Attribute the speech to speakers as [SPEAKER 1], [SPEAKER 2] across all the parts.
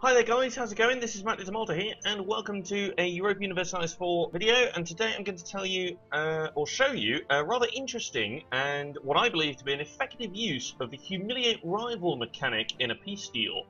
[SPEAKER 1] Hi there guys, how's it going? This is Matt Malta here, and welcome to a Europa Universalis IV video. And today I'm going to tell you, or show you, a rather interesting and what I believe to be an effective use of the Humiliate Rival mechanic in a peace deal.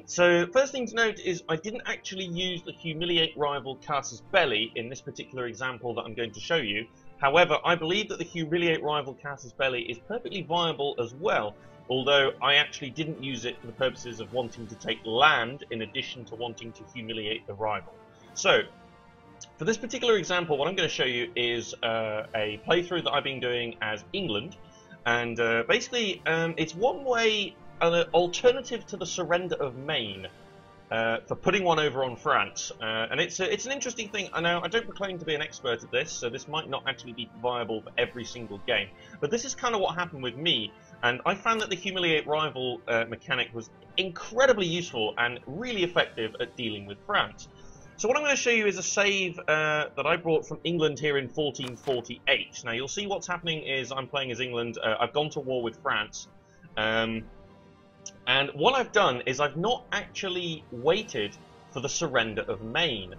[SPEAKER 1] So first thing to note is I didn't actually use the Humiliate Rival Casus Belli in this particular example that I'm going to show you. However, I believe that the Humiliate Rival Casus Belli is perfectly viable as well, although I actually didn't use it for the purposes of wanting to take land in addition to wanting to humiliate the rival. So, for this particular example, what I'm going to show you is a playthrough that I've been doing as England, and basically it's one way, an alternative to the surrender of Maine, for putting one over on France, and it's an interesting thing. I know I don't proclaim to be an expert at this, so this might not actually be viable for every single game, but this is kind of what happened with me, and I found that the Humiliate Rival mechanic was incredibly useful and really effective at dealing with France. So what I'm going to show you is a save that I brought from England here in 1448. Now you'll see what's happening is I'm playing as England. I've gone to war with France. And what I've done is I've not actually waited for the surrender of Maine.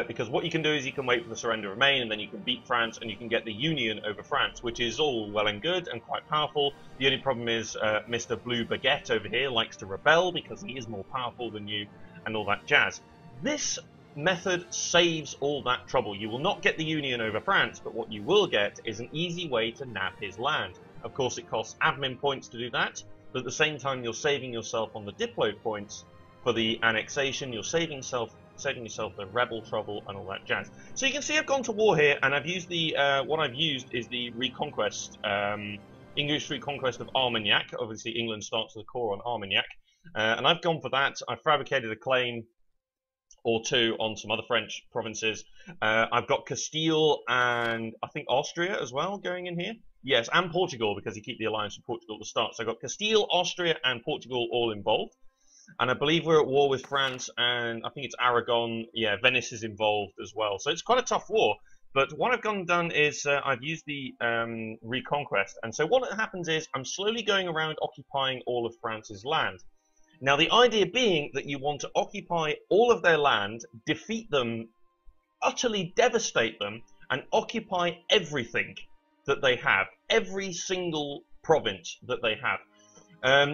[SPEAKER 1] Because what you can do is you can wait for the surrender of Maine, and then you can beat France and you can get the Union over France, which is all well and good and quite powerful. The only problem is Mr. Blue Baguette over here likes to rebel because he is more powerful than you and all that jazz. This method saves all that trouble. You will not get the Union over France, but what you will get is an easy way to nab his land. Of course, it costs admin points to do that, but at the same time you're saving yourself on the Diplo points for the annexation. You're saving yourself the rebel trouble and all that jazz. So you can see I've gone to war here, and I've used the what I've used is the reconquest, English reconquest of Armagnac. Obviously England starts with a core on Armagnac, and I've gone for that. I've fabricated a claim or two on some other French provinces. I've got Castile and I think Austria as well going in here. Yes, and Portugal, because you keep the alliance with Portugal at the start. So I've got Castile, Austria and Portugal all involved. And I believe we're at war with France, and I think it's Aragon. Yeah, Venice is involved as well. So it's quite a tough war. But what I've done is I've used the reconquest. And so what happens is I'm slowly going around occupying all of France's land. Now, the idea being that you want to occupy all of their land, defeat them, utterly devastate them, and occupy everything that they have, every single province that they have.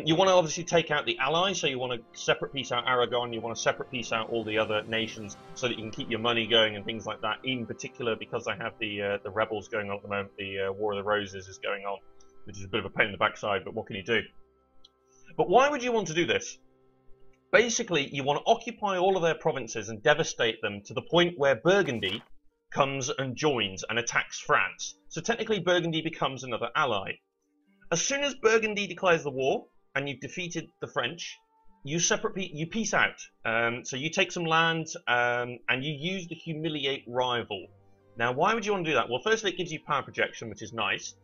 [SPEAKER 1] You want to obviously take out the allies, so you want to separate piece out Aragon, you want to separate piece out all the other nations so that you can keep your money going and things like that. In particular, because I have the rebels going on at the moment, the War of the Roses is going on, which is a bit of a pain in the backside, but what can you do? But why would you want to do this? Basically, you want to occupy all of their provinces and devastate them to the point where Burgundy comes and joins and attacks France. So technically Burgundy becomes another ally. As soon as Burgundy declares the war and you've defeated the French, you peace out. So you take some land and you use the Humiliate Rival. Now, why would you want to do that? Well, firstly, it gives you power projection, which is nice.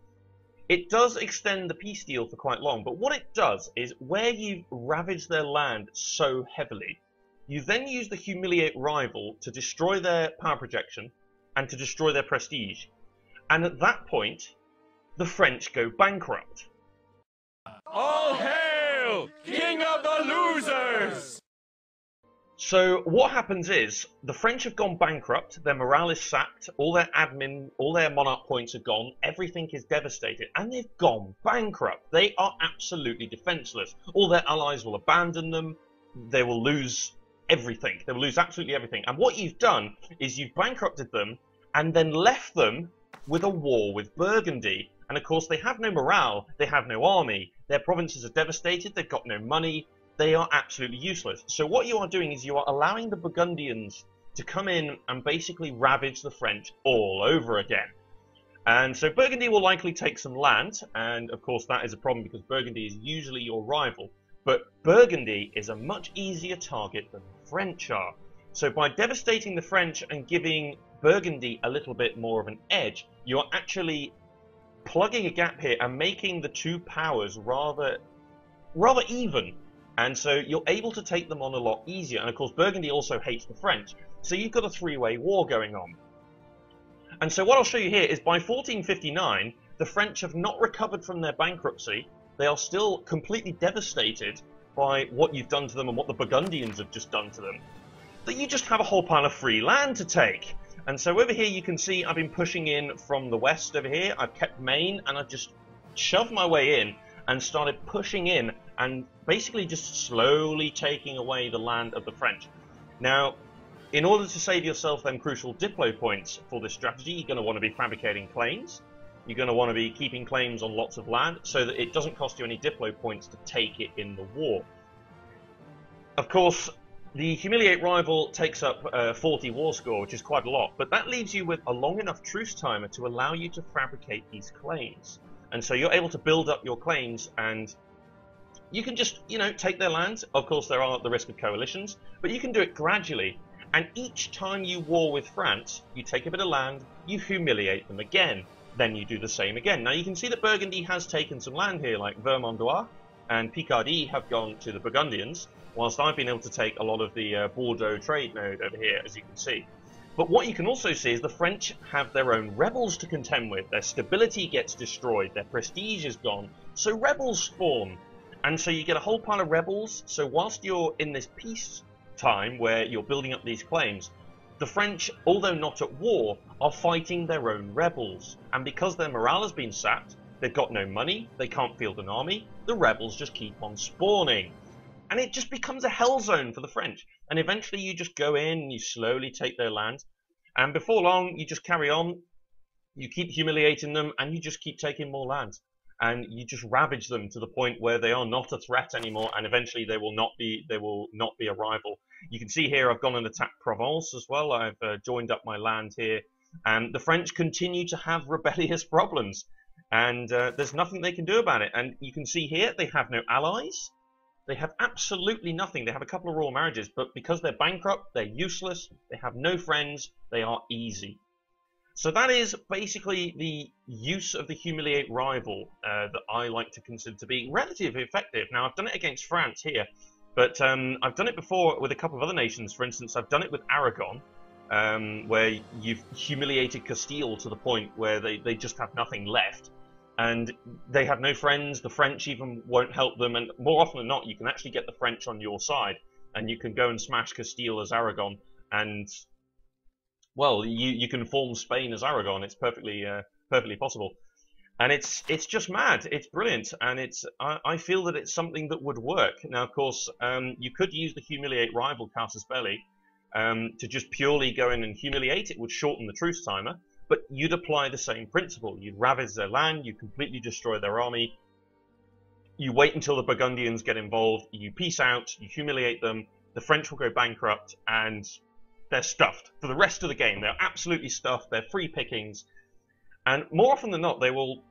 [SPEAKER 1] It does extend the peace deal for quite long, but what it does is where you've ravaged their land so heavily, you then use the Humiliate Rival to destroy their power projection and to destroy their prestige. And at that point, the French go bankrupt.
[SPEAKER 2] All hail, King of the Losers!
[SPEAKER 1] So what happens is, the French have gone bankrupt, their morale is sapped, all their admin, all their monarch points are gone, everything is devastated, and they've gone bankrupt. They are absolutely defenseless. All their allies will abandon them, they will lose everything. They will lose absolutely everything. And what you've done is you've bankrupted them and then left them with a war with Burgundy. And of course they have no morale, they have no army, their provinces are devastated, they've got no money, they are absolutely useless. So what you are doing is you are allowing the Burgundians to come in and basically ravage the French all over again. And so Burgundy will likely take some land, and of course that is a problem because Burgundy is usually your rival. But Burgundy is a much easier target than the French are. So by devastating the French and giving Burgundy a little bit more of an edge, you are actually plugging a gap here and making the two powers rather even. And so you're able to take them on a lot easier. And of course Burgundy also hates the French. So you've got a three-way war going on. And so what I'll show you here is by 1459, the French have not recovered from their bankruptcy. They are still completely devastated. by what you've done to them and what the Burgundians have just done to them, that you just have a whole pile of free land to take. And so over here you can see I've been pushing in from the west over here. I've kept Maine, and I've just shoved my way in and started pushing in and basically just slowly taking away the land of the French. Now, in order to save yourself them crucial diplo points for this strategy, you're going to want to be fabricating claims. You're going to want to be keeping claims on lots of land so that it doesn't cost you any diplo points to take it in the war. Of course, the Humiliate Rival takes up 40 war score, which is quite a lot, but that leaves you with a long enough truce timer to allow you to fabricate these claims. And so you're able to build up your claims, and you can just, you know, take their lands. Of course, there are the risk of coalitions, but you can do it gradually. And each time you war with France, you take a bit of land, you humiliate them again. Then you do the same again. Now you can see that Burgundy has taken some land here, like Vermandois and Picardy have gone to the Burgundians, whilst I've been able to take a lot of the Bordeaux trade node over here, as you can see. But what you can also see is the French have their own rebels to contend with. Their stability gets destroyed, their prestige is gone, so rebels spawn. And so you get a whole pile of rebels. So whilst you're in this peace time where you're building up these claims, the French, although not at war, are fighting their own rebels. And because their morale has been sapped, they've got no money, they can't field an army, the rebels just keep on spawning. And it just becomes a hell zone for the French. And eventually you just go in and you slowly take their land. And before long, you just carry on. You keep humiliating them and you just keep taking more land. And you just ravage them to the point where they are not a threat anymore. And eventually they will not be a rival. You can see here I've gone and attacked Provence as well. I've joined up my land here. And the French continue to have rebellious problems. And there's nothing they can do about it. And you can see here they have no allies. They have absolutely nothing. They have a couple of royal marriages, but because they're bankrupt, they're useless, they have no friends, they are easy. So that is basically the use of the Humiliate Rival that I like to consider to be relatively effective. Now, I've done it against France here, but I've done it before with a couple of other nations. For instance, I've done it with Aragon, where you've humiliated Castile to the point where they just have nothing left. And they have no friends, the French even won't help them, and more often than not, you can actually get the French on your side, and you can go and smash Castile as Aragon, and, well, you can form Spain as Aragon. It's perfectly possible. And it's just mad, it's brilliant, and I feel that it's something that would work. Now, of course, you could use the Humiliate Rival Casus Belli to just purely go in and humiliate. It would shorten the truce timer. But you'd apply the same principle. You'd ravage their land, you completely destroy their army, you wait until the Burgundians get involved, you peace out, you humiliate them, the French will go bankrupt, and they're stuffed. For the rest of the game, they're absolutely stuffed, they're free pickings, and more often than not, they will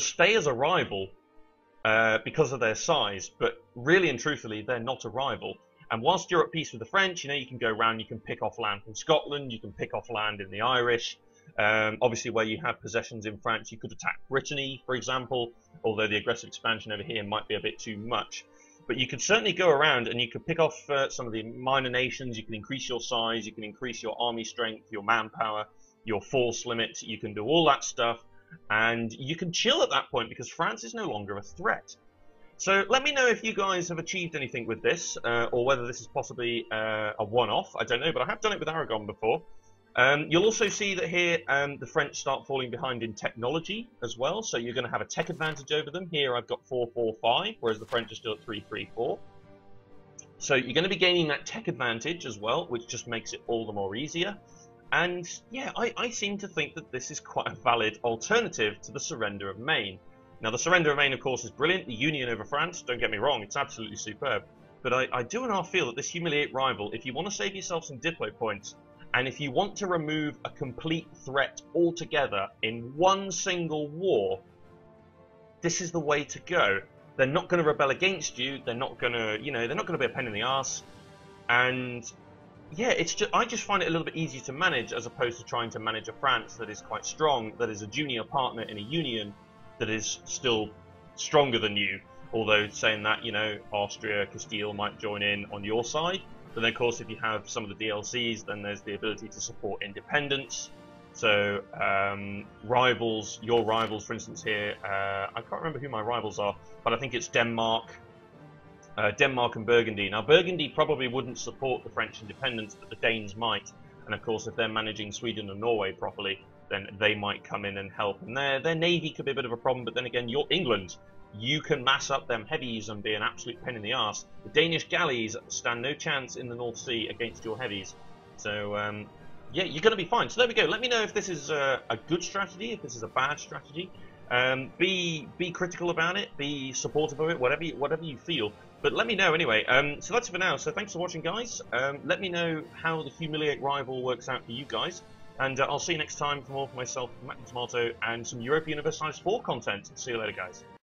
[SPEAKER 1] stay as a rival because of their size, but really and truthfully, they're not a rival. And whilst you're at peace with the French, you know, you can go around, you can pick off land from Scotland, you can pick off land in the Irish. Obviously, where you have possessions in France, you could attack Brittany, for example, although the aggressive expansion over here might be a bit too much. But you could certainly go around and you could pick off some of the minor nations, you can increase your size, you can increase your army strength, your manpower, your force limit, you can do all that stuff, and you can chill at that point because France is no longer a threat. So let me know if you guys have achieved anything with this, or whether this is possibly a one-off. I don't know, but I have done it with Aragon before. You'll also see that here the French start falling behind in technology as well, so you're going to have a tech advantage over them. Here I've got 4-4-5, whereas the French are still at 3-3-4. So you're going to be gaining that tech advantage as well, which just makes it all the more easier. And yeah, I seem to think that this is quite a valid alternative to the surrender of Maine. Now, the surrender of Maine, of course, is brilliant. The union over France, don't get me wrong, it's absolutely superb. But I do and I feel that this Humiliate Rival, if you want to save yourself some diplo points, and if you want to remove a complete threat altogether in one single war, this is the way to go. They're not going to rebel against you. They're not going to, you know, they're not going to be a pain in the arse. And yeah, it's just, I just find it a little bit easier to manage as opposed to trying to manage a France that is quite strong, that is a junior partner in a union that is still stronger than you. Although saying that, you know, Austria, Castile might join in on your side. But then, of course, if you have some of the DLCs, then there's the ability to support independence. So rivals, your rivals, for instance, here, I can't remember who my rivals are, but I think it's Denmark, Denmark and Burgundy. Now, Burgundy probably wouldn't support the French independence, but the Danes might. And of course, if they're managing Sweden and Norway properly, then they might come in and help. And their navy could be a bit of a problem, but then again, you're England. You can mass up them heavies and be an absolute pain in the arse. The Danish galleys stand no chance in the North Sea against your heavies. So, yeah, you're going to be fine. So there we go. Let me know if this is a good strategy, if this is a bad strategy. Be critical about it, be supportive of it, whatever you feel. But let me know anyway. So that's it for now. So thanks for watching, guys. Let me know how the Humiliate Rival works out for you guys. And I'll see you next time for more for myself, Matt Tomato, and some Europa Universalis IV content. See you later, guys.